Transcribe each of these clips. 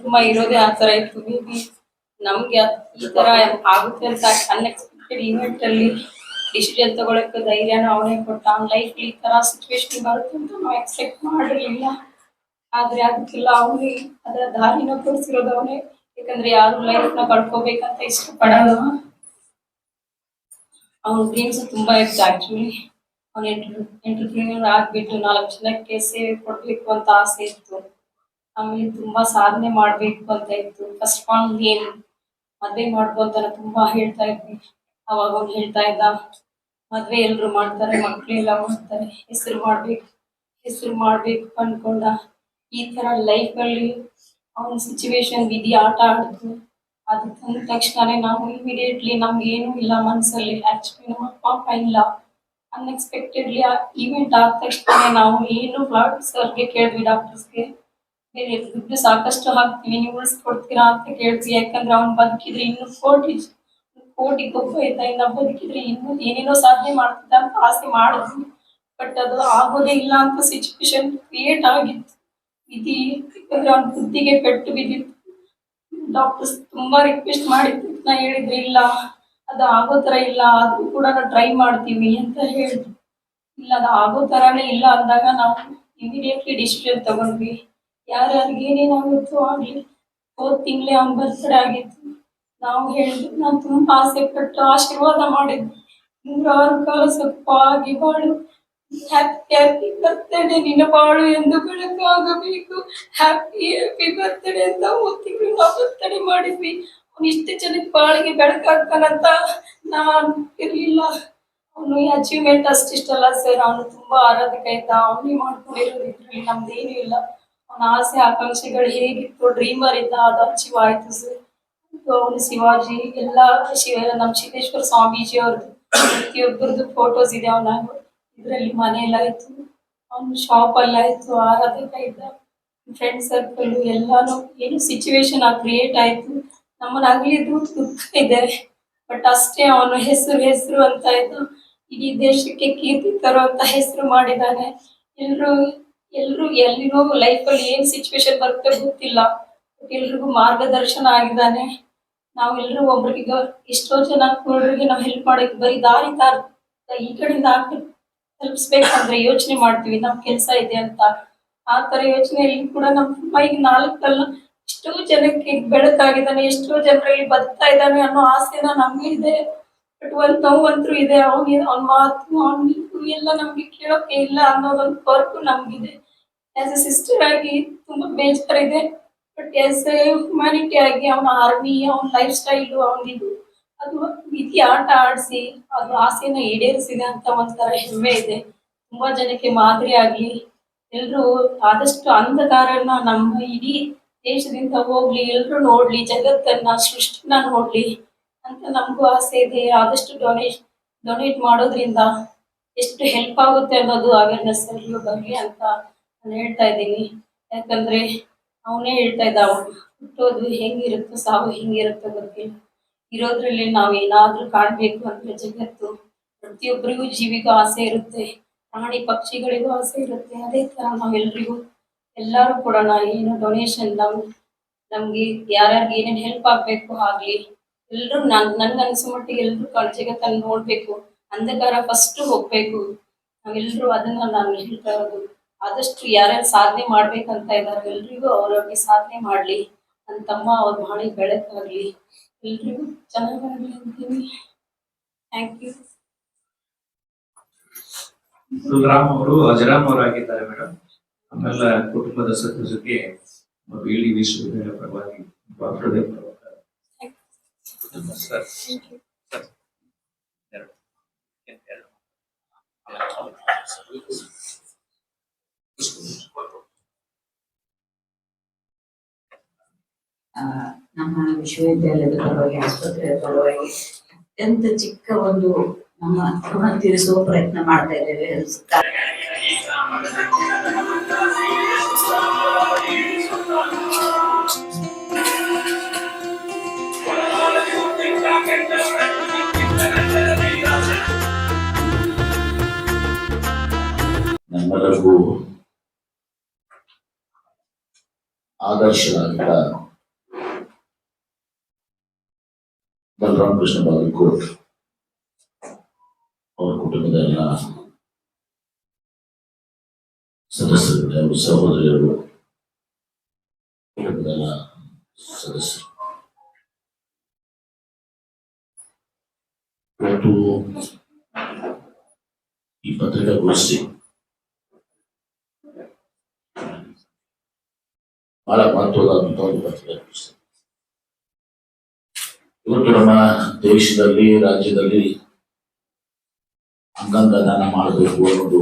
ತುಂಬಾ ಇರೋದೇ ಆ ತರ ಇತ್ತು. ಮೇಬಿ ನಮ್ಗೆ ಈ ತರ ಆಗುತ್ತೆ ಅಂತ ಅನ್ಎಕ್ಸ್ಪೆಕ್ಟೆಡ್ ಇವೆಂಟ್ ಅಲ್ಲಿ ಡಿಸಿಷನ್ ತಗೊಳಕ್ಕೆ ಧೈರ್ಯನ ಅವನೇ ಕೊಟ್ಟ. ಲೈಫ್ ಈ ತರ ಸಿಚುವೇಶನ್ ಬರುತ್ತೆ ಅಂತ ನಾವು ಎಕ್ಸ್ಪೆಕ್ಟ್ ಮಾಡಿರ್ಲಿಲ್ಲ. ಆದ್ರೆ ಅದಕ್ಕೆಲ್ಲ ಅವನೇ ಅದರ ದಾರಿನ ತೋರಿಸಿರೋದು ಅವನೇ. ಯಾಕಂದ್ರೆ ಯಾರು ಲೈಫ್ ನ ಕಳ್ಕೋಬೇಕಂತ ಇಷ್ಟಪಡೋದು. ಅವನ ಡ್ರೀಮ್ಸ್ ತುಂಬಾ ಇತ್ತು ಆಕ್ಚುಲಿ. ಅವನ ಎಂಟರ್ಪ್ರಿನಿಯರ್ ಆಗ್ಬಿಟ್ಟು 4 ಜನಕ್ಕೆ ಸೇವೆ ಕೊಡ್ಬೇಕು ಅಂತ ಆಸೆ ಇತ್ತು. ಆಮೇಲೆ ತುಂಬಾ ಸಾಧನೆ ಮಾಡ್ಬೇಕು ಅಂತ ಇತ್ತು. ಫಸ್ಟ್ ಆಲ್ ಏನ್ ಮದ್ವೆ ಮಾಡ್ಕೊಂತಾನೆ ತುಂಬಾ ಹೇಳ್ತಾ ಇದ್ವಿ. ಅವಾಗ ಅವ್ನು ಹೇಳ್ತಾ ಇದ್ದ, ಮದ್ವೆ ಎಲ್ರು ಮಾಡ್ತಾರೆ, ಮಕ್ಳೆಲ್ಲ ಮಾಡ್ತಾರೆ, ಹೆಸರು ಮಾಡ್ಬೇಕು ಅನ್ಕೊಂಡ. ಈ ತರ ಲೈಫ್ ಅಲ್ಲಿ ಅವನ ಸಿಚುವೇಶನ್ ವಿಧಿ ಆಟ ಆಡಿದ್ರು. ಅದು ತಂದ ತಕ್ಷಣನೇ ನಾವು ಇಮಿಡಿಯೇಟ್ಲಿ ನಮ್ಗೆ ಏನು ಇಲ್ಲ ಮನ್ಸಲ್ಲಿ. ಆಕ್ಚುಲಿ ನಮ್ಮ ಅಪ್ಪ ಇಲ್ಲ. ಅನ್ಎಕ್ಸ್ಪೆಕ್ಟೆಡ್ಲಿ ಇವೆಂಟ್ ಆದ ತಕ್ಷಣ ನಾವು ಏನು ಸರ್ಗೆ ಕೇಳಿದ್ವಿ, ಡಾಕ್ಟರ್ಸ್ಗೆ ಬೇರೆ ದುಡ್ಡು ಸಾಕಷ್ಟು ಹಾಕ್ತೀವಿ, ನೀವು ಉಳಿಸ್ಕೊಡ್ತೀರಾ ಅಂತ ಕೇಳ್ತೀವಿ. ಯಾಕಂದ್ರೆ ಅವ್ನು ಬದುಕಿದ್ರೆ ಇನ್ನು ಕೋಟಿ ಕೊಬ್ಬ ಇದ್ದ, ಇನ್ನ ಬದುಕಿದ್ರೆ ಇನ್ನು ಏನೇನೋ ಸಾಧನೆ ಮಾಡ್ತಿದ್ದ ಅಂತ ಆಸೆ ಮಾಡಿದ್ವಿ. ಬಟ್ ಅದು ಆಗೋದೇ ಇಲ್ಲ ಅಂತ ಸಿಚುವೇಶನ್ ಕ್ರಿಯೇಟ್ ಆಗಿತ್ತು ವಿಧಿ. ಯಾಕಂದ್ರೆ ಅವ್ನ ಬುದ್ಧಿಗೆ ಪೆಟ್ಟು ಬಿದ್ದಿತ್ತು. ಡಾಕ್ಟರ್ಸ್ ತುಂಬಾ ರಿಕ್ವೆಸ್ಟ್ ಮಾಡಿದ್ರು, ನಾ ಹೇಳಿದ್ರೆ ಇಲ್ಲ ಅದು ಆಗೋ ತರ ಇಲ್ಲ, ಆದ್ರೂ ಕೂಡ ನಾವು ಟ್ರೈ ಮಾಡ್ತೀವಿ ಅಂತ ಹೇಳಿದ್ರು. ಇಲ್ಲ ಅದು ಆಗೋ ತರಾನೇ ಇಲ್ಲ ಅಂದಾಗ ನಾವು ಇಮಿಡಿಯೇಟ್ಲಿ ಡಿಸಿಷನ್ ತಗೊಂಡ್ವಿ. ಯಾರ್ಯಾರಿಗೆ ಏನೇನಾಗುತ್ತೋ ಆಗ್ಲಿ. ಹೋದ್ ತಿಂಗಳೇ ಅವ್ನ ಬರ್ತ್ಡೇ ಆಗಿತ್ತು. ನಾವು ಹೇಳಿದ್ವಿ, ನಾನು ತುಂಬಾ ಆಸೆ ಪಟ್ಟು ಆಶೀರ್ವಾದ ಮಾಡಿದ್ವಿ, 106 ಕಾಲ ಸೊಪ್ಪಾಗಿ ಬಾಳು, ಹ್ಯಾಪಿ ಬರ್ತ್ಡೇ, ನಿನ್ನ ಬಾಳು ಎಂದು ಬೆಳಕಾಗಬೇಕು, ಹ್ಯಾಪಿ ಬರ್ತ್ಡೇ ಅಂತ ಹೋದ್ ತಿಂಗಳು ನಾವು ಬರ್ತ್ಡೇ ಮಾಡಿದ್ವಿ. ಅವ್ನು ಇಷ್ಟು ಜನಕ್ಕೆ ಬಾಳಿಗೆ ಬೆಳಕಾಗ್ತಾನಂತ ನಾನ್ ಇರ್ಲಿಲ್ಲ. ಅವನು ಅಚೀವ್ಮೆಂಟ್ ಅಷ್ಟಿಷ್ಟಲ್ಲ ಸರ್, ಅವನು ತುಂಬಾ ಆರಾಧಕ ಇದ್ದ. ಅವನೇ ಮಾಡ್ಕೊಂಡಿರೋದು ಇದ್ರಲ್ಲಿ ನಮ್ದೇನು ಇಲ್ಲ. ಅವನ ಆಸೆ ಆಕಾಂಕ್ಷೆಗಳು ಹೇಗಿತ್ತು, ಡ್ರೀಮರ್ ಇದ್ದ, ಅದು ಅಚೀವ್ ಆಯ್ತು ಸರ್. ಅವನು ಶಿವಾಜಿ ಎಲ್ಲ ನಮ್ಮ ಸಿದ್ದೇಶ್ವರ ಸ್ವಾಮೀಜಿ ಅವ್ರದ್ದು ಪ್ರತಿಯೊಬ್ಬರದ್ದು ಫೋಟೋಸ್ ಇದೆ ಅವನ ಇದ್ರಲ್ಲಿ. ಮನೆಯೆಲ್ಲ ಇತ್ತು, ಅವನು ಶಾಪ್ ಎಲ್ಲ ಇತ್ತು, ಆರಾಧಕ ಇದ್ದ. ಫ್ರೆಂಡ್ ಸರ್ಕಲ್ ಎಲ್ಲಾನು ಏನು ಸಿಚುವೇಶನ್ ಕ್ರಿಯೇಟ್ ಆಯ್ತು. ನಮ್ಮನ್ನ ಅಗಲಿದ್ದು ದುಃಖ ಇದೆ. ಬಟ್ ಅಷ್ಟೇ ಅವನು ಹೆಸರು ಅಂತ ಇದ್ದು ಇಡೀ ದೇಶಕ್ಕೆ ಕೀರ್ತಿ ತರುವಂತ ಹೆಸರು ಮಾಡಿದ್ದಾನೆ. ಎಲ್ರು ಎಲ್ಲಿನೋ ಲೈಫಲ್ಲಿ ಏನ್ ಸಿಚುವೇಶನ್ ಬರುತ್ತೆ ಗೊತ್ತಿಲ್ಲ, ಬಟ್ ಎಲ್ರಿಗೂ ಮಾರ್ಗದರ್ಶನ ಆಗಿದ್ದಾನೆ. ನಾವೆಲ್ಲರೂ ಒಬ್ರಿಗೆ ಎಷ್ಟೋ ಜನ ಕುರುಡರಿಗೆ ನಾವು ಹೆಲ್ಪ್ ಮಾಡಕ್ ಬರೀ ದಾರಿ ಈ ಕಡೆಯಿಂದ ತಲುಪಿಸ್ಬೇಕಂದ್ರೆ ಯೋಚನೆ ಮಾಡ್ತೀವಿ ನಮ್ ಕೆಲ್ಸ ಇದೆ ಅಂತ. ಆ ತರ ಯೋಚನೆಯಲ್ಲಿ ಕೂಡ ನಮ್ಮ ಈಗ 4 ಎಷ್ಟೋ ಜನಕ್ಕೆ ಬೆಳಕಾಗಿದ್ದಾನೆ, ಎಷ್ಟೋ ಜನರಲ್ಲಿ ಬದುಕ್ತಾ ಇದ್ದಾನೆ ಅನ್ನೋ ಆಸೆನ ನಮ್ಗೆ ಇದೆ. ಬಟ್ ಒಂದ್ ನೋವಂತೂ ಇದೆ, ಅವ್ನ ಮಾತು ಎಲ್ಲ ನಮ್ಗೆ ಕೇಳೋಕೆ ಇಲ್ಲ ಅನ್ನೋದೊಂದು ವರ್ಕು ನಮ್ಗಿದೆ. ಆಸ್ ಎ ಸಿಸ್ಟರ್ ಆಗಿ ತುಂಬಾ ಬೇಜಾರಿದೆ. ಬಟ್ ಆಸ್ ಎ ಹ್ಯುಮ್ಯಾನಿಟಿ ಆಗಿ ಅವನ ಆರ್ಮಿ, ಅವನ ಲೈಫ್ ಸ್ಟೈಲು, ಅವನಿದು ಅದು ವಿಧಿ ಆಟ ಆಡಿಸಿ ಅದು ಆಸೆನ ಈಡೇರಿಸಿದೆ ಅಂತ ಒಂಥರ ಹೆಮ್ಮೆ ಇದೆ. ತುಂಬಾ ಜನಕ್ಕೆ ಮಾದರಿ ಆಗ್ಲಿ. ಎಲ್ರು ಆದಷ್ಟು ಅಂಧಕಾರನ ನಮ್ಮ ಇಡೀ ದೇಶದಿಂದ ಹೋಗ್ಲಿ, ಎಲ್ರು ನೋಡ್ಲಿ, ಜಗತ್ತನ್ನ ಸೃಷ್ಟಿನ ನೋಡ್ಲಿ ಅಂತ ನಮಗೂ ಆಸೆ ಇದೆ. ಆದಷ್ಟು ಡೊನೇಟ್ ಮಾಡೋದ್ರಿಂದ ಎಷ್ಟು ಹೆಲ್ಪ್ ಆಗುತ್ತೆ ಅನ್ನೋದು ಅವೇರ್ನೆಸ್ ಅರಿಯೋ ಬಗ್ಗೆ ಅಂತ ನಾನು ಹೇಳ್ತಾ ಇದ್ದೀನಿ. ಯಾಕಂದ್ರೆ ಅವನೇ ಹೇಳ್ತಾ ಇದ್ದ, ಹುಟ್ಟೋದು ಹೆಂಗಿರುತ್ತೋ ಸಾವು ಹೆಂಗಿರುತ್ತೋ ಗೊತ್ತಿಲ್ಲ. ಇರೋದ್ರಲ್ಲಿ ನಾವ್ ಏನಾದ್ರೂ ಕಾಣ್ಬೇಕು ಅಂದ್ರೆ ಜಗತ್ತು ಪ್ರತಿಯೊಬ್ಬರಿಗೂ ಜೀವಿಗೂ ಆಸೆ ಇರುತ್ತೆ, ಪ್ರಾಣಿ ಪಕ್ಷಿಗಳಿಗೂ ಆಸೆ ಇರುತ್ತೆ. ಅದೇ ತರ ನಾವೆಲ್ರಿಗೂ ಎಲ್ಲಾರು ಕೊಡೋಣ. ಏನು ಡೊನೇಷನ್ ನಮ್ಗೆ ಯಾರ್ಯಾರಿಗೆ ಏನೇನ್ ಹೆಲ್ಪ್ ಆಗ್ಬೇಕು ಆಗ್ಲಿ. ಎಲ್ರು ನನ್ಗನ್ಸೋ ಮಟ್ಟಿಗೆ ಎಲ್ರು ಜಗತ್ತನ್ನು ನೋಡ್ಬೇಕು, ಅಂಧಕಾರ ಫಸ್ಟ್ ಹೋಗ್ಬೇಕು. ನಾವೆಲ್ರು ಅದನ್ನ ನಾನು ಹೇಳ್ತಾ ಇರೋದು. ಆದಷ್ಟು ಯಾರ್ಯಾರು ಸಾಧನೆ ಮಾಡ್ಬೇಕಂತ ಇದ್ದಾರೆ ಎಲ್ರಿಗೂ ಅವ್ರವ್ರಿಗೆ ಸಾಧನೆ ಮಾಡ್ಲಿ. ನನ್ನ ತಮ್ಮ ಅವ್ರ ಮಾಡಿ ಬೆಳಕಾಗ್ಲಿ, ಎಲ್ರಿಗೂ ಚೆನ್ನಾಗಾಗ್ಲಿ ಅಂತೀನಿ. Thank you. ತುಳರಾಮ್ ಅವರು ಅಜರಾಮ್ ಅವರಾಗಿದ್ದಾರೆ ಮೇಡಮ್. ಆಮೇಲೆ ಕುಟುಂಬದ ಸದಸ್ಯರಿಗೆ ಬೀಳಿ ವಿಶ್ವವಿದ್ಯಾಲಯ ಪರವಾಗಿ ಹೃದಯ ಸರ್ ನಮ್ಮ ವಿಶ್ವವಿದ್ಯಾಲಯದ ಪರವಾಗಿ, ಆಸ್ಪತ್ರೆಯ ಪರವಾಗಿ ಅತ್ಯಂತ ಚಿಕ್ಕ ಒಂದು ನಮ್ಮ ಋಣ ತೀರಿಸುವ ಪ್ರಯತ್ನ ಮಾಡ್ತಾ ಇದ್ದೇವೆ. ನಮ್ಮೆಲ್ಲರಿಗೂ ಆದರ್ಶರಾಗಿದ್ದ ಬಲರಾಮ ಕೃಷ್ಣ ಬಾಗಲಕೋಟ್ ಅವರ ಕುಟುಂಬದ ಎಲ್ಲ ಸದಸ್ಯರು, ಅವರು ಸಹೋದರಿಯರು, ಕುಟುಂಬದ ಎಲ್ಲ ಸದಸ್ಯರು, ಇವತ್ತು ಈ ಪತ್ರಿಕಾಗೋಷ್ಠಿ ಬಹಳ ಮಹತ್ವವಾದಂತಹ ಒಂದು ಪತ್ರಿಕಾಗೋಷ್ಠಿ. ಇವತ್ತು ನಮ್ಮ ದೇಶದಲ್ಲಿ, ರಾಜ್ಯದಲ್ಲಿ ಅಂಗಾಂಗ ದಾನ ಮಾಡಬೇಕು ಅನ್ನೋದು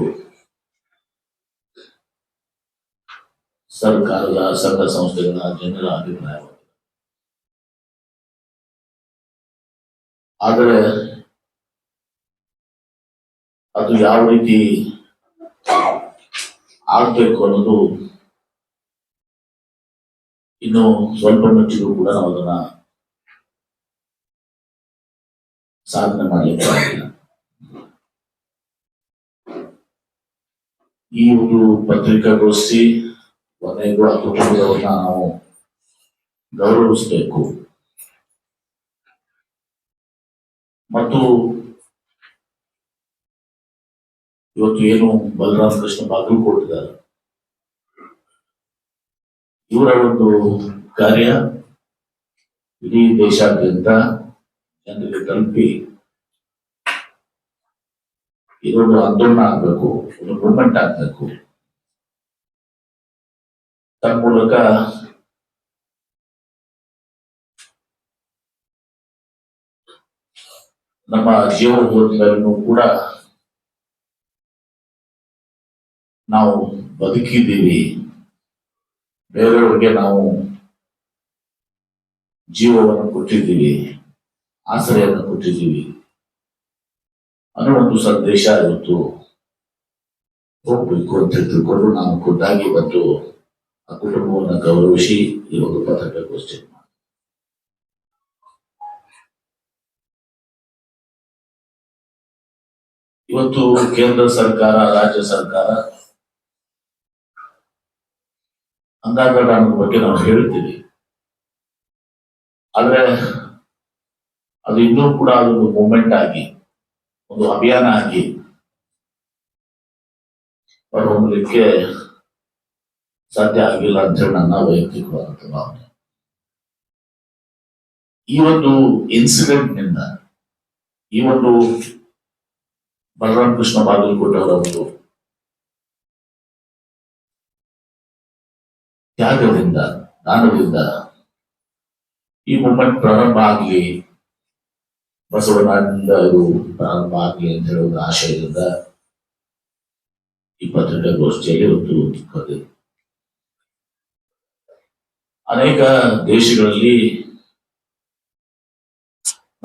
ಸರ್ಕಾರದ, ಸಂಘ ಸಂಸ್ಥೆಗಳ, ಜನರ ಅಭಿಪ್ರಾಯವಾಗಿದೆ. ಆದರೆ ಅದು ಯಾವ ರೀತಿ ಆಗ್ಬೇಕು ಅನ್ನೋದು ಇನ್ನು ಸ್ವಲ್ಪ ಮಟ್ಟಿಗೂ ಕೂಡ ನಾವು ಅದನ್ನ ಸಾಧನೆ ಮಾಡಲಿಕ್ಕೆ ಆಗಿಲ್ಲ. ಈ ಒಂದು ಪತ್ರಿಕಾಗೋಷ್ಠಿ ಕೊನೆಗೂ ಆ ಕುಟುಂಬದವರನ್ನ ನಾವು ಗೌರವಿಸಬೇಕು ಮತ್ತು ಇವತ್ತು ಏನು ಬಲರಾಮ ಕೃಷ್ಣ ಬಾಗಲಕೋಟ್ ಇದ್ದಾರೆ, ಇವರ ಒಂದು ಕಾರ್ಯ ಇಡೀ ದೇಶಾದ್ಯಂತ ಜನರಿಗೆ ತಲುಪಿ ಇದೊಂದು ಆಂದೋಲನ ಆಗ್ಬೇಕು, ಒಂದು ಮೂವ್ಮೆಂಟ್ ಆಗ್ಬೇಕು. ತನ್ನ ಮೂಲಕ ನಮ್ಮ ಜೀವ ಹೋದ್ಮೇಲೂ ಕೂಡ ನಾವು ಬದುಕಿದ್ದೀವಿ, ಬೇರೆಯವರಿಗೆ ನಾವು ಜೀವವನ್ನು ಕೊಟ್ಟಿದ್ದೀವಿ, ಆಶ್ರಯವನ್ನು ಕೊಟ್ಟಿದ್ದೀವಿ ಅನ್ನೋ ಒಂದು ಸಂದೇಶ ಇವತ್ತು ಹೋಗ್ಬೇಕು ಅಂತ ತಿಳ್ಕೊಂಡು ನಾನು ಖುದ್ದಾಗಿ ಬಂದು ಆ ಕುಟುಂಬವನ್ನು ಗೌರವಿಸಿ ಈ ಒಂದು ಪತ್ರಿಕಾಗೋಷ್ಠಿ ಇವತ್ತು ಕೇಂದ್ರ ಸರ್ಕಾರ, ರಾಜ್ಯ ಸರ್ಕಾರ ಅಂಗಾಂಗ ದಾನದ ಬಗ್ಗೆ ನಾವು ಹೇಳ್ತೀವಿ. ಆದ್ರೆ ಅದು ಇನ್ನೂ ಕೂಡ ಅದೊಂದು ಮೂಮೆಂಟ್ ಆಗಿ, ಒಂದು ಅಭಿಯಾನ ಆಗಿ ಹೊರಹೊಮ್ಮಲಿಕ್ಕೆ ಸಾಧ್ಯ ಆಗಿಲ್ಲ ಅಂತ ಹೇಳಿ ನನ್ನ ವೈಯಕ್ತಿಕವಾದಂತ ಭಾವನೆ. ಈ ಒಂದು ಇನ್ಸಿಡೆಂಟ್ ನಿಂದ, ಈ ಒಂದು ಬಲರಾಮ ಕೃಷ್ಣ ಬಾಗಲಕೋಟ್ ಅವರ ಒಂದು ತ್ಯಾಗದಿಂದ, ದಾನದಿಂದ ಈ ಮೂಮೆಂಟ್ ಪ್ರಾರಂಭ ಆಗಲಿ, ಬಸವನಾಡಿನಿಂದ ಇದು ಪ್ರಾರಂಭ ಆಗಲಿ ಅಂತ ಹೇಳುವ ಆಶಯದಿಂದ ಈ ಪತ್ರಿಕಾಗೋಷ್ಠಿಯಲ್ಲಿ ಇವತ್ತು ಬಂದಿದೆ. ಅನೇಕ ದೇಶಗಳಲ್ಲಿ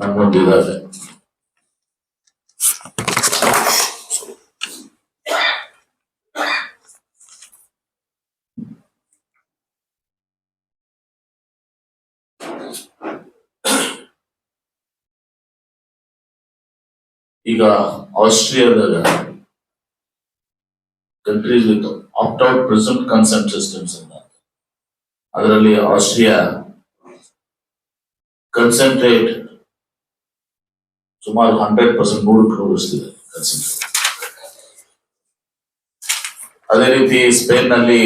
ನಮ್ಮೊಂದಿದ್ದಾರೆ. ಈಗ ಆಸ್ಟ್ರಿಯಾದಾಗ countries with opt-out present consent systems ಅಂತ, ಅದರಲ್ಲಿ ಆಸ್ಟ್ರಿಯಾ ಕನ್ಸೆಂಟ್ ರೇಟ್ ಸುಮಾರು 100%, 100% ಕನ್ಸೆಂಟ್. ಅದೇ ರೀತಿ ಸ್ಪೇನ್ ನಲ್ಲಿ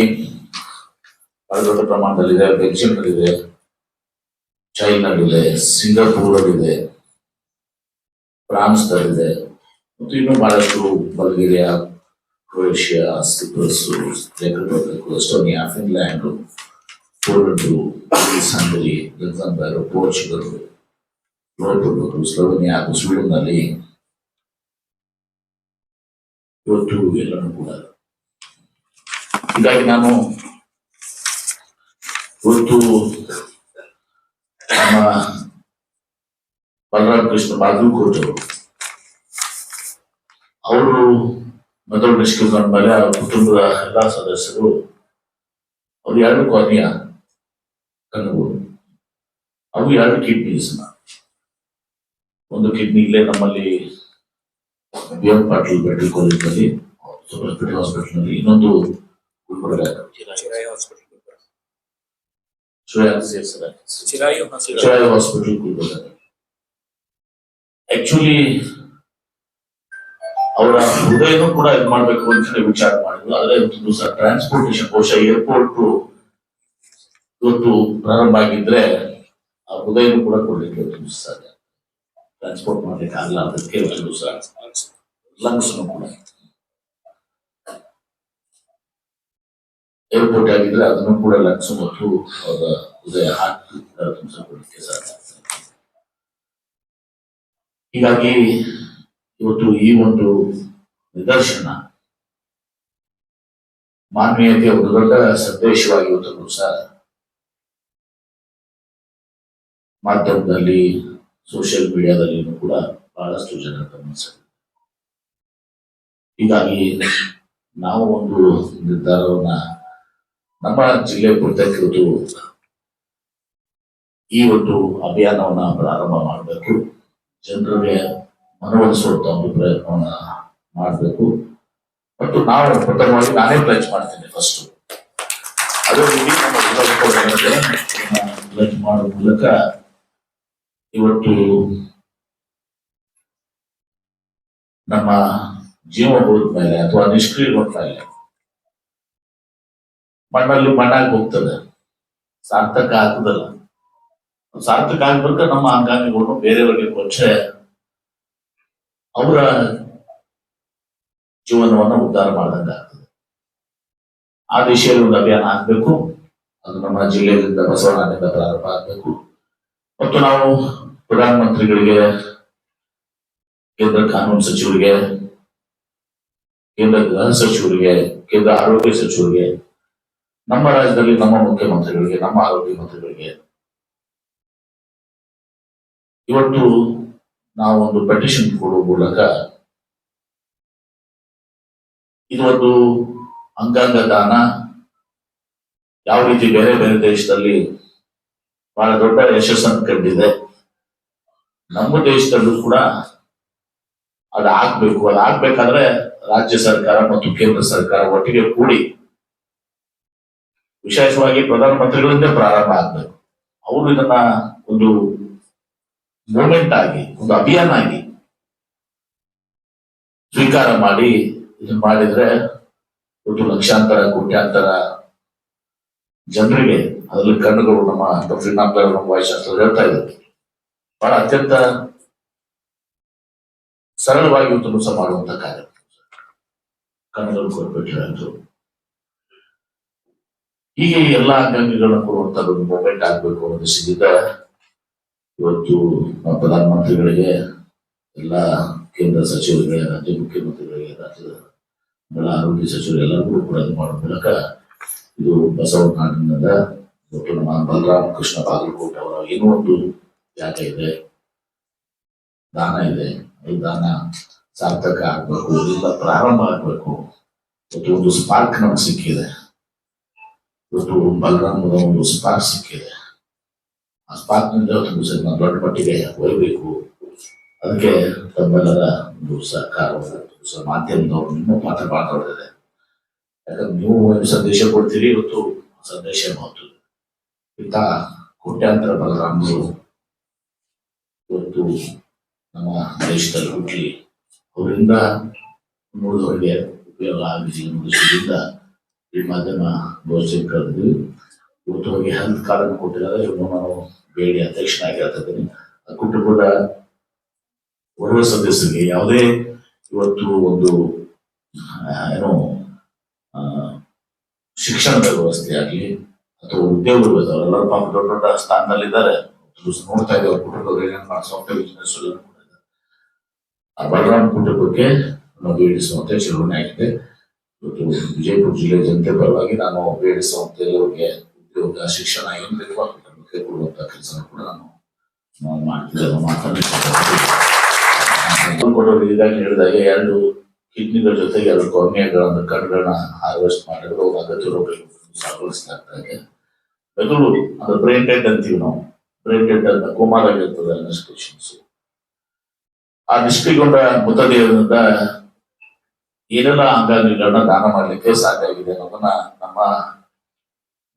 ಬಹಳ ದೊಡ್ಡ ಪ್ರಮಾಣದಲ್ಲಿದೆ, ಬೆಲ್ಜಿಯಂ ನಲ್ಲಿದೆ, ಚೈನಾದಲ್ಲಿದೆ, ಸಿಂಗಾಪುರ್ ಅಲ್ಲಿದೆ, ಫ್ರಾನ್ಸ್ ನಲ್ಲಿದೆ, ಮತ್ತು ಇನ್ನೂ ಬಹಳಷ್ಟು Bulgaria, Croatia, Cyprus, Estonia, Finland, Poland, Greece, Hungary, Luxembourg, Portugal, Slovenia ಹಾಗೂ ಸ್ವೀಡನ್ ನಲ್ಲಿ ಇವತ್ತು ಎಲ್ಲರೂ ಕೂಡ. ಹೀಗಾಗಿ ನಾನು ಇವತ್ತು ನಮ್ಮ ಬಲರಾಮ ಕೃಷ್ಣ ಬಾಗಲಕೋಟ್ ಅವರು ಮೊದಲು ನಿಷ್ಕೃತ ಮೇಲೆ ಆ ಕುಟುಂಬದ ಎಲ್ಲಾ ಸದಸ್ಯರು ಅವ್ರು 2 ಕೊನೆಯ ಕಣ್ಣುಗಳು, ಅವು 2 ಕಿಡ್ನೀಸ್. ಒಂದು ಕಿಡ್ನಿ ಇಲ್ಲೇ ನಮ್ಮಲ್ಲಿ BM ಪಾಟೀಲ್ ಮೆಡಿಕಲ್ ಕಾಲೇಜ್ನಲ್ಲಿ, ಹಾಸ್ಪಿಟಲ್ ನಲ್ಲಿ, ಇನ್ನೊಂದು ಗುಲ್ಬರ್ಗ ಚಿರಾಯು ಚಿರಾಯು ಹಾಸ್ಪಿಟಲ್ ಕೂತ್ಕೊಂಡಿದ್ದಾರೆ. ಆಕ್ಚುಲಿ ಅವರ ಹೃದಯನೂ ಕೂಡ ಇದು ಮಾಡ್ಬೇಕು ಅಂತ ಹೇಳಿ ವಿಚಾರ ಮಾಡಿದ್ರು. ಆದ್ರೆ ಇವತ್ತು ದಿವಸ ಟ್ರಾನ್ಸ್ಪೋರ್ಟೇಶನ್ ಬಹುಶಃ ಏರ್ಪೋರ್ಟ್ ಇವತ್ತು ಪ್ರಾರಂಭ ಆಗಿದ್ರೆ ಆ ಹೃದಯನೂ ಕೂಡ ಕೊಡ್ಲಿಕ್ಕೆ ಇವತ್ತು ದಿವಸ ಟ್ರಾನ್ಸ್ಪೋರ್ಟ್ ಮಾಡ್ಲಿಕ್ಕೆ ಆಗಲ್ಲ. ಅದಕ್ಕೆ ಇವತ್ತು ದಿವಸ ಲಂಗ್ಸ್ ಕೂಡ ಏರ್ಪೋರ್ಟ್ ಆಗಿದ್ರೆ ಅದನ್ನು ಕೂಡ ಲಂಗ್ಸ್ ಮತ್ತು ಅವರ ಹೃದಯ ಹಾಕಿ ತುಂಬಿಸಿಕೊಳ್ಳಲಿಕ್ಕೆ ಸಾಧ್ಯ. ಹೀಗಾಗಿ ಇವತ್ತು ಈ ಒಂದು ನಿದರ್ಶನ ಮಾನವೀಯತೆಯ ಒಂದು ದೊಡ್ಡ ಸಂದೇಶವಾಗಿ ಇವತ್ತು ಸಹ ಮಾಧ್ಯಮದಲ್ಲಿ ಸೋಷಿಯಲ್ ಮೀಡಿಯಾದಲ್ಲಿಯೂ ಕೂಡ ಬಹಳಷ್ಟು ಜನ ಗಮನಿಸಿದ್ದಾರೆ. ಹೀಗಾಗಿ ನಾವು ಒಂದು ನಿರ್ಧಾರವನ್ನ ನಮ್ಮ ಜಿಲ್ಲೆ ಕುರಿತು ಈ ಒಂದು ಅಭಿಯಾನವನ್ನ ಪ್ರಾರಂಭ ಮಾಡಬೇಕು. ಜನರಿಗೆ ಮನವೊಲಿಸುವಂತ ಒಂದು ಪ್ರಯತ್ನವನ್ನ ಮಾಡಬೇಕು. ಮತ್ತು ನಾವು ಪ್ರಥಮವಾಗಿ ನಾನೇ ಪ್ಲಜ್ ಮಾಡ್ತೇನೆ ಫಸ್ಟ್. ಅದೇ ರೀತಿ ನಮ್ಮ ಪ್ಲಜ್ ಮಾಡುವ ಮೂಲಕ ಇವತ್ತು ನಮ್ಮ ಜೀವ ಹೋದ ಮೇಲೆ ಅಥವಾ ನಿಷ್ಕ್ರಿಯಗೊಂಡ ಮೇಲೆ ಮಣ್ಣಲ್ಲಿ ಮಣ್ಣಾಗಿ ಹೋಗ್ತದೆ, ಸಾರ್ಥಕ ಆಗ್ತದಲ್ಲ. ಸಾರ್ಥಕ ಆಗ್ಬೇಕು ನಮ್ಮ ಅಂಗಾಂಗಗಳನ್ನು ಬೇರೆಯವರಿಗೆ ಕೊಟ್ಟರೆ ಅವರ ಜೀವನವನ್ನು ಉದ್ಧಾರ ಮಾಡಿದಂಗೆ ಆಗ್ತದೆ. ಆ ದಿಶೆಯಲ್ಲಿ ಒಂದು ಅಭಿಯಾನ ಆಗ್ಬೇಕು. ಅದು ನಮ್ಮ ಜಿಲ್ಲೆಯಿಂದ ಬಸವನಹಳ್ಳಿಯಿಂದ ಪ್ರಾರಂಭ ಆಗ್ಬೇಕು. ಮತ್ತು ನಾವು ಪ್ರಧಾನಮಂತ್ರಿಗಳಿಗೆ, ಕೇಂದ್ರ ಕಾನೂನು ಸಚಿವರಿಗೆ, ಕೇಂದ್ರ ಗೃಹ ಸಚಿವರಿಗೆ, ಕೇಂದ್ರ ಆರೋಗ್ಯ ಸಚಿವರಿಗೆ, ನಮ್ಮ ರಾಜ್ಯದಲ್ಲಿ ನಮ್ಮ ಮುಖ್ಯಮಂತ್ರಿಗಳಿಗೆ, ನಮ್ಮ ಆರೋಗ್ಯ ಮಂತ್ರಿಗಳಿಗೆ ಇವತ್ತು ನಾವು ಒಂದು ಪೆಟಿಷನ್ ಕೊಡುವ ಮೂಲಕ ಇದು ಒಂದು ಅಂಗಾಂಗ ದಾನ ಯಾವ ರೀತಿ ಬೇರೆ ಬೇರೆ ದೇಶದಲ್ಲಿ ಬಹಳ ದೊಡ್ಡ ಯಶಸ್ಸನ್ನು ಕಂಡಿದೆ, ನಮ್ಮ ದೇಶದಲ್ಲೂ ಕೂಡ ಅದಾಗಬೇಕು. ಅದಾಗಬೇಕಾದ್ರೆ ರಾಜ್ಯ ಸರ್ಕಾರ ಮತ್ತು ಕೇಂದ್ರ ಸರ್ಕಾರ ಒಟ್ಟಿಗೆ ಕೂಡಿ, ವಿಶೇಷವಾಗಿ ಪ್ರಧಾನಮಂತ್ರಿಗಳಿಂದ ಪ್ರಾರಂಭ ಆಗ್ಬೇಕು. ಅವರು ಇದನ್ನ ಒಂದು ಮೂವ್ಮೆಂಟ್ ಆಗಿ, ಒಂದು ಅಭಿಯಾನ ಆಗಿ ಸ್ವೀಕಾರ ಮಾಡಿ ಇದನ್ನ ಮಾಡಿದ್ರೆ ಒಂದು ಲಕ್ಷಾಂತರ ಕೋಟ್ಯಾಂತರ ಜನರಿಗೆ ಅದರಲ್ಲಿ ಕಣ್ಣುಗಳು, ನಮ್ಮ ಡಾಕ್ಟರ್ ನಮ್ಮ ವೈಸ್ ಚಾನ್ಸಲರ್ ಹೇಳ್ತಾ ಇದ್ದಾರೆ, ಬಹಳ ಅತ್ಯಂತ ಸರಳವಾಗಿ ಇವತ್ತು ಸಹ ಮಾಡುವಂತ ಕಾರ್ಯ. ಕಣ್ಣುಗಳು ಕೊಟ್ಬಿಟ್ಟು ಹೀಗೆ ಎಲ್ಲಾ ಅಂಗಾಂಗಗಳನ್ನು ಕೊಡುವಂತ ಒಂದು ಮೂವ್ಮೆಂಟ್ ಆಗ್ಬೇಕು ಅನ್ನೋ ಸಿದ್ಧ ಇವತ್ತು ನಮ್ಮ ಪ್ರಧಾನಮಂತ್ರಿಗಳಿಗೆ, ಎಲ್ಲ ಕೇಂದ್ರ ಸಚಿವರಿಗೆ, ರಾಜ್ಯ ಮುಖ್ಯಮಂತ್ರಿಗಳಿಗೆ, ರಾಜ್ಯದ ಆರೋಗ್ಯ ಸಚಿವರು ಎಲ್ಲರಿಗೂ ಕೂಡ ಇದು ಮಾಡುವ ಮೂಲಕ ಇದು ಬಸವನಾಡಿನಿಂದ ಇವತ್ತು ನಮ್ಮ ಬಲರಾಮ ಕೃಷ್ಣ ಬಾಗಲಕೋಟೆ ಅವರ ಏನೋ ಒಂದು ತ್ಯಾಗ ಇದೆ, ದಾನ ಇದೆ. ಈ ದಾನ ಸಾರ್ಥಕ ಆಗ್ಬೇಕು, ಇದರಿಂದ ಪ್ರಾರಂಭ ಆಗ್ಬೇಕು. ಇವತ್ತು ಒಂದು ಸ್ಪಾರ್ಕ್ ನಮ್ಗೆ ಸಿಕ್ಕಿದೆ. ಇವತ್ತು ಬಲರಾಮದ ಒಂದು ಸ್ಪಾರ್ಕ್ ಸಿಕ್ಕಿದೆ. ಆ ಸ್ಪಾರ್ಕ್ನಿಂದ ಒಂದು ದೊಡ್ಡ ಮಟ್ಟಿಗೆ ಒಯ್ಯಬೇಕು. ಅದಕ್ಕೆ ತಮ್ಮೆಲ್ಲರ ಒಂದು ಸಹಕಾರ, ಮಾಧ್ಯಮದವರು ನಿಮ್ಮ ಪಾತ್ರ ಬಹಳ ದೊಡ್ಡದಿದೆ. ಯಾಕಂದ್ರೆ ನೀವು ಒಂದು ಸಂದೇಶ ಕೊಡ್ತೀರಿ, ಇವತ್ತು ಸಂದೇಶ ಮಾತು ಇಂಥ ಕೋಟ್ಯಾಂತರ ಬಲರಾಮರು ಇವತ್ತು ನಮ್ಮ ದೇಶದಲ್ಲಿ ಹುಟ್ಟಿ ಅವರಿಂದ ನೋಡಿದವರಿಗೆ ಉಪಯೋಗ ಆಗಲಿ ಅನ್ನೋ ದೃಷ್ಟಿಯಿಂದ ಈ ಮಾಧ್ಯಮ ಗೋಷ್ಠಿ ಕರೆದ್ವಿ. ಇವತ್ತು ಹೋಗಿ ಹೆಲ್ತ್ ಕಾರ್ಡ್ ಕೊಟ್ಟಿದ್ದಾರೆ. ಇನ್ನು ನಾನು ಬೇಡಿ ಅಧ್ಯಕ್ಷನಾಗಿರ್ತಿದ್ದೀನಿ. ಆ ಕುಟುಂಬದ ಓರ್ವ ಸದಸ್ಯರಿಗೆ ಯಾವುದೇ ಇವತ್ತು ಒಂದು ಏನೋ ಶಿಕ್ಷಣದ ವ್ಯವಸ್ಥೆ ಆಗಲಿ ಅಥವಾ ಉದ್ಯೋಗದ ಅವರೆಲ್ಲರೂ ಪಾಪ ದೊಡ್ಡ ದೊಡ್ಡ ಸ್ಥಾನದಲ್ಲಿದ್ದಾರೆ. ನೋಡ್ತಾ ಇದ್ದೇವೆ ಅವ್ರ ಕುಟುಂಬದವ್ರು ಏನೇನು ಸಾಫ್ಟ್ವೇರ್ ಬಿಸ್ನೆಸ್ ಆ ಬಲರಾಮ್ ಕುಟುಂಬಕ್ಕೆ ನಾವು ಬೇಡಿ ಸಂಸ್ಥೆ ಚುನಾವಣೆ ಆಗಿದೆ. ಇವತ್ತು ವಿಜಯಪುರ ಜಿಲ್ಲೆ ಜನತೆ ಪರವಾಗಿ ನಾನು ಬೇಡಿ ಸಂಸ್ಥೆಯವರಿಗೆ ಉದ್ಯೋಗ, ಶಿಕ್ಷಣ ಏನು ಬೇಕು ಆ ಕುಟುಂಬಕ್ಕೆ ಕೊಡುವಂತ ಕೆಲಸ ಕೂಡ ನಾನು ಮಾಡ್ತಿದ್ದೇವೆ. ಕೊಡೋರು ಈಗಾಗಲೇ ಹೇಳಿದಾಗ 2 ಕಿಡ್ನಿಗಳ ಜೊತೆಗೆ 2 ಕೊನೆಗಳನ್ನು ಕಣ್ಗಳನ್ನ ಹಾರ್ವೆಸ್ಟ್ ಮಾಡಿದ್ರು ಅವ್ರ ಅಗತ್ಯ ರೋಗಗಳನ್ನು ಸಾಗುವಳಿಸ್ತಾ ಇದೆ. ಮೆದುಳು ಅದು ಬ್ರೈನ್ ಡೆಡ್ ಅಂತೀವಿ ನಾವು. ಬ್ರೈನ್ ಡೆಡ್ ಅಂತ ಕೋಮಾದಾಗಿರ್ತದೆ ಅನ್ಸ್ಪಿರೇಷನ್ಸ್. ಆ ನಿಷ್ಕ್ರಿಯಗೊಂಡ ಮೃತದೇಹದಿಂದ ಏನೆಲ್ಲ ಅಂಗಾಂಗಗಳನ್ನ ದಾನ ಮಾಡ್ಲಿಕ್ಕೆ ಸಾಧ್ಯ ಆಗಿದೆ ಅನ್ನೋದನ್ನ ನಮ್ಮ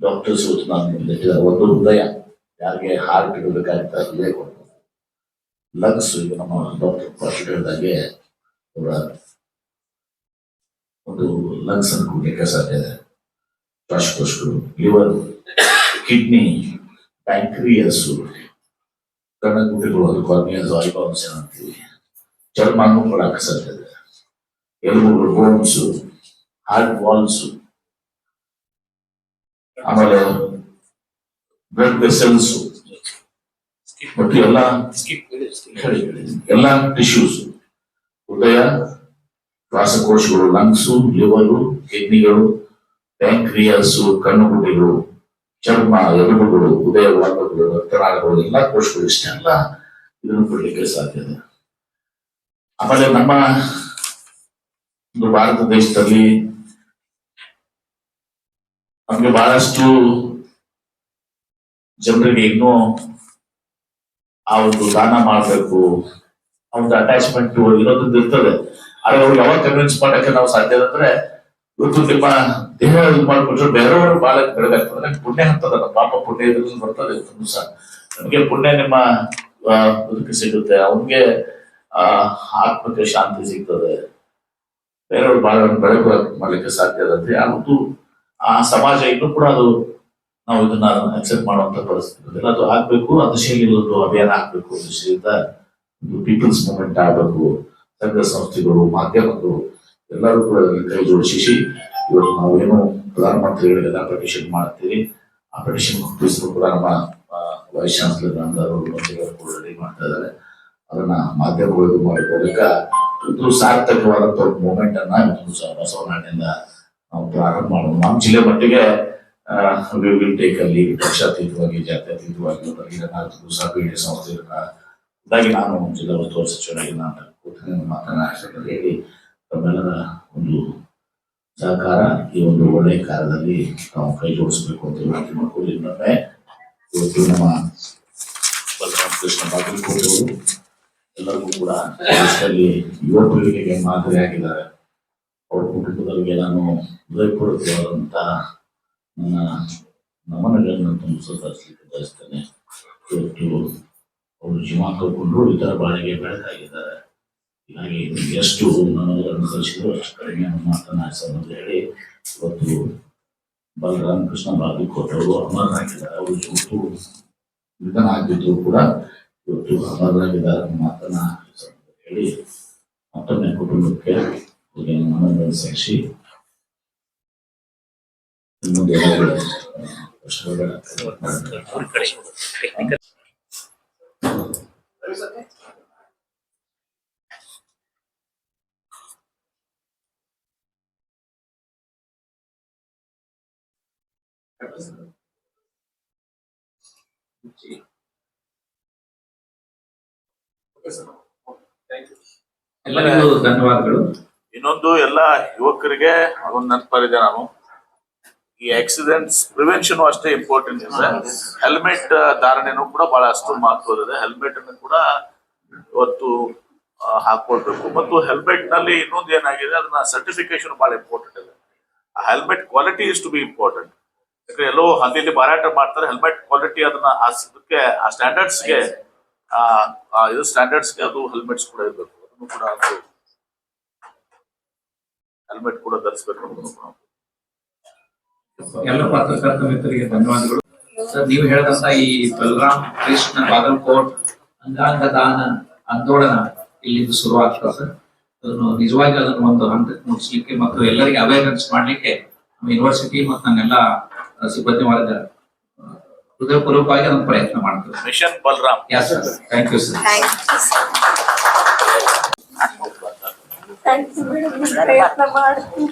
ಡಾಕ್ಟರ್ಸ್ ಇವತ್ತು ನಾನು ಮುಂದೆ ಒಂದು ಹೃದಯ ಯಾರಿಗೆ ಹಾರ್ಟ್ ಇಡಬೇಕಾಗ್ತಾ ಹೃದಯ ಕೊಡ್ಬೋದು, ಲಂಗ್ಸ್ ಈಗ ನಮ್ಮ ಡಾಕ್ಟರ್ ಫಸ್ಟ್ ಹೇಳಿದಾಗೆ ಅವರ ಒಂದು ಲಂಗ್ಸ್ ಅನ್ನು ಕೊಡ್ಲಿಕ್ಕೆ ಸಾಧ್ಯ ಇದೆ. ಶ್ವಾಸಕೋಶಗಳು, ಲಿವರ್, ಕಿಡ್ನಿ, ಪ್ಯಾಂಕ್ರಿಯಸ್, ಕಣ್ಣಗುಡ್ಡೆಗಳು, ಅದು ಕಾರ್ನಿಯಸ್, ಐಬಾಲ್ಸ್ ಅಂತೀವಿ, ಚರ್ಮನೂ ಕೊಡಕ್ಕೆ ಸಾಧ್ಯ ಇದೆ, ಎಲುಬುಗಳು, ಬೋನ್ಸ್, ಹಾರ್ಟ್ ವಾಲ್ಸ್, ಆಮೇಲೆ ಬ್ಲಡ್ ವೆಸಲ್ಸ್ ಮತ್ತು ಎಲ್ಲ ಟಿಶ್ಯೂಸ್, ಹೃದಯ, ಶ್ವಾಸಕೋಶಗಳು, ಲಂಗ್ಸು, ಲಿವರು, ಕಿಡ್ನಿಗಳು, ಪ್ಯಾಂಕ್ರಿಯಾಸ್, ಕಣ್ಣುಗುಡ್ಡೆಗಳು, ಚರ್ಮ, ಎಲುಬುಗಳು, ಹೃದಯ ವಾಲ್ವಗಳು, ರಕ್ತನಾಳಗಳು, ಎಲ್ಲ ಕೋಶಗಳು ಇಷ್ಟೆಲ್ಲ ಇದನ್ನು ಕೊಡ್ಲಿಕ್ಕೆ ಸಾಧ್ಯ ಇದೆ. ಆಮೇಲೆ ನಮ್ಮ ಒಂದು ಭಾರತ ದೇಶದಲ್ಲಿ ನಮ್ಗೆ ಬಹಳಷ್ಟು ಜನರಿಗೆ ಇನ್ನೂ ಆ ಒಂದು ದಾನ ಮಾಡಬೇಕು, ಆ ಒಂದು ಅಟ್ಯಾಚ್ಮೆಂಟ್ ಇರೋದ್ರಿಂದ ಇರ್ತದೆ. ಆದ್ರೆ ಅವ್ರಿಗೆ ಯಾವಾಗ ಕನ್ವಿನ್ಸ್ ಮಾಡಕ್ಕೆ ನಾವು ಸಾಧ್ಯ ಅಂದ್ರೆ, ಇವತ್ತು ನಿಮ್ಮ ದೇಹ ಇದು ಮಾಡ್ಕೊಂಡ್ರೆ ಬೇರೆಯವರು ಬಹಳ ಬೆಳಗಾಗ್ತದೆ. ನಮ್ಗೆ ಪುಣ್ಯ ಅಂತದಲ್ಲ, ಪಾಪ ಪುಣ್ಯ ಇದ್ರಲ್ಲಿ ಬರ್ತದೆ ಸಹ. ನಮ್ಗೆ ಪುಣ್ಯ ನಿಮ್ಮ ಬದುಕು ಸಿಗುತ್ತೆ, ಅವನ್ಗೆ ಆತ್ಮಕ್ಕೆ ಶಾಂತಿ ಸಿಗ್ತದೆ, ಬೇರೆಯವ್ರು ಬಹಳ ಬೆಳಕು ಮಾಡ್ಲಿಕ್ಕೆ ಸಾಧ್ಯ ಆಗುತ್ತೆ. ಯಾವತ್ತು ಆ ಸಮಾಜ ಇನ್ನೂ ಕೂಡ ಅದು ನಾವು ಇದನ್ನ ಅಕ್ಸೆಪ್ಟ್ ಮಾಡುವಂತ ಪರಿಸ್ಥಿತಿ ಇಲ್ಲ. ಅದು ಆಗ್ಬೇಕು, ಆ ದಿಶೆಯಲ್ಲಿ ಒಂದು ಅಭಿಯಾನ ಆಗ್ಬೇಕು, ದಿಶೆಯಿಂದ ಒಂದು ಪೀಪಲ್ಸ್ ಮೂವ್ಮೆಂಟ್ ಆಗಬೇಕು. ಸಂಘ ಸಂಸ್ಥೆಗಳು, ಮಾಧ್ಯಮಗಳು ಎಲ್ಲರೂ ಕೂಡ ಕೈ ಜೋಡಿಸಿ ಇವತ್ತು ನಾವೇನು ಪ್ರಧಾನಮಂತ್ರಿಗಳಿಗೆಲ್ಲ ಪಟಿಷನ್ ಮಾಡ್ತೀವಿ, ಆ ಪಟಿಷನ್ ಕೂಡ ನಮ್ಮ ವೈಸ್ ಚಾನ್ಸಲರ್ ಕೂಡ ರೆಡಿ ಮಾಡ್ತಾ ಇದ್ದಾರೆ. ಅದನ್ನ ಮಾಧ್ಯಮಗಳು ಮಾಡಿಕೊಳ್ಳಕ ಒಂದು ಸಾರ್ಥಕವಾದಂತ ಒಂದು ಮೂವ್ಮೆಂಟ್ ಅನ್ನ ಬಸವನಹಳ್ಳಿಯಿಂದ ನಾವು ಪ್ರಾರಂಭ ಮಾಡೋದು. ನಮ್ಮ ಜಿಲ್ಲೆ ಮಟ್ಟಿಗೆ ವಿಲ್ ಟೇಕ್ ಅಲ್ಲಿ ಪಕ್ಷಾತೀತವಾಗಿ, ಜಾತ್ಯತೀತವಾಗಿ ದಿವಸ ಪೀಠ ಸಂಸ್ಥೆಯಾಗಿ ನಾನು ಜಿಲ್ಲಾ ಉಸ್ತುವಾರಿ ಸಚಿವರಾಗಿ ನಾನು ಮಾತನಾಡಿ ಹೇಳಿ ತಮ್ಮೆಲ್ಲರ ಒಂದು ಸಹಕಾರ ಈ ಒಂದು ಒಳ್ಳೆಯ ಕಾರ್ಯದಲ್ಲಿ ನಾವು ಕೈ ಜೋಡಿಸಬೇಕು ಅಂತ ವಿನಂತಿ ಮಾಡ್ಕೊಂಡು, ಇನ್ನೊಮ್ಮೆ ಇವತ್ತು ನಮ್ಮ ಬಲರಾಮಕೃಷ್ಣ ಬಾಗಲಕೋಟೆ ಅವರು ಎಲ್ಲರಿಗೂ ಕೂಡ ದೇಶದಲ್ಲಿ ಯುವ ಪೀಳಿಗೆಗೆ ಮಾದರಿಯಾಗಿದ್ದಾರೆ. ಅವ್ರ ಕುಟುಂಬದವರಿಗೆ ನಾನು ಹೃದಯಪೂರ್ವಕವಾದಂತಹ ನನ್ನ ನಮನಗಳನ್ನು ಸಲ್ಲಿಸಲಿಕ್ಕೆ ಬಯಸ್ತೇನೆ. ಇವತ್ತು ಅವರು ಜೀವ ಕಳ್ಕೊಂಡು ಇತರ ಬಾಳಿಗೆ ಬೆಳಕಾಗಿದ್ದಾರೆ. ಹೀಗಾಗಿ ಎಷ್ಟು ನಮ್ಮನ್ನು ಅನುಸರಿಸಿದ್ರು ಅಷ್ಟು ಕಡಿಮೆ ಮಾತನಾಡಿಸಲು ಅಂತ ಹೇಳಿ ಇವತ್ತು ಬಲರಾಮಕೃಷ್ಣ ಬಾಗಲಕೋಟೆ ಅವರು ಅಮರರಾಗಿದ್ದಾರೆ. ಅವರು ಇವತ್ತು ನಿಧನ ಆಗಿದ್ರು ಕೂಡ ಇವತ್ತು ಅಮರರಾಗಿದ್ದಾರೆ ಮಾತನಾಡಿಸ ಹೇಳಿ ಮತ್ತೊಮ್ಮೆ ಕುಟುಂಬಕ್ಕೆ ಮನವನ್ನು ಸಲ್ಲಿಸಿ ಮುಂದೆ ಎಲ್ಲರಿಗೂ ಧನ್ಯವಾದಗಳು. ಇನ್ನೊಂದು ಎಲ್ಲ ಯುವಕರಿಗೆ ಒಂದು ನೆನಪರಿದೆ, ನಾನು ಈ ಆಕ್ಸಿಡೆಂಟ್ಸ್ ಪ್ರಿವೆನ್ಷನ್ ಅಷ್ಟೇ ಇಂಪಾರ್ಟೆಂಟ್ ಇದೆ. ಹೆಲ್ಮೆಟ್ ಧಾರಣೆನೂ ಕೂಡ ಬಹಳ ಅಷ್ಟು ಮಹತ್ವದಿದೆ. ಹೆಲ್ಮೆಟ್ ಅನ್ನು ಕೂಡ ಇವತ್ತು ಹಾಕೊಳ್ಬೇಕು. ಮತ್ತು ಹೆಲ್ಮೆಟ್ ನಲ್ಲಿ ಇನ್ನೊಂದು ಏನಾಗಿದೆ, ಅದನ್ನ ಸರ್ಟಿಫಿಕೇಶನ್ ಬಹಳ ಇಂಪಾರ್ಟೆಂಟ್ ಇದೆ. Helmet quality is to be important. ಯಾಕಂದ್ರೆ ಎಲ್ಲೋ ಹಳ್ಳಿಯಲ್ಲಿ ಮಾರಾಟ ಮಾಡ್ತಾರೆ, ಹೆಲ್ಮೆಟ್ ಕ್ವಾಲಿಟಿ ಅದನ್ನ ಆ ಸ್ಟ್ಯಾಂಡರ್ಡ್ಸ್ಗೆ ಇದು ಸ್ಟ್ಯಾಂಡರ್ಡ್ಸ್ಗೆ ಅದು ಹೆಲ್ಮೆಟ್ಸ್ ಕೂಡ ಇರಬೇಕು. ಅದನ್ನು ಕೂಡ ಹೆಲ್ಮೆಟ್ ಕೂಡ ಧರಿಸಬೇಕು. ಎಲ್ಲ ಪತ್ರಕರ್ತ ಮಿತ್ರರಿಗೆ ಧನ್ಯವಾದಗಳು. ಸರ್, ನೀವು ಹೇಳಿದಂತ ಈ ಬಲರಾಮ್ ಕೃಷ್ಣ ಬಾಗಲಕೋಟ್ ಅಂಗಾಂಗ ದಾನ ಆಂದೋಲನ ಇಲ್ಲಿಂದ ಶುರುವಾಗ್ತದೆ ಸರ್. ಅದನ್ನು ನಿಜವಾಗಿ ಅದನ್ನು ಒಂದು ಹಂತಕ್ಕೆ ಮುಗಿಸ್ಲಿಕ್ಕೆ ಮತ್ತು ಎಲ್ಲರಿಗೆ ಅವೇರ್ನೆಸ್ ಮಾಡ್ಲಿಕ್ಕೆ ನಮ್ಮ ಯೂನಿವರ್ಸಿಟಿ ಮತ್ತು ನನ್ನೆಲ್ಲ ಸಿಬ್ಬಂದಿ ವರ್ಗ ಹೃದಯಪೂರ್ವಕವಾಗಿ ಅದನ್ನು ಪ್ರಯತ್ನ ಮಾಡ್ತೇವೆ. Mission Balram. Yes sir, thank you sir. ಪ್ರಯತ್ನ ಮಾಡ್ತೀನಿ.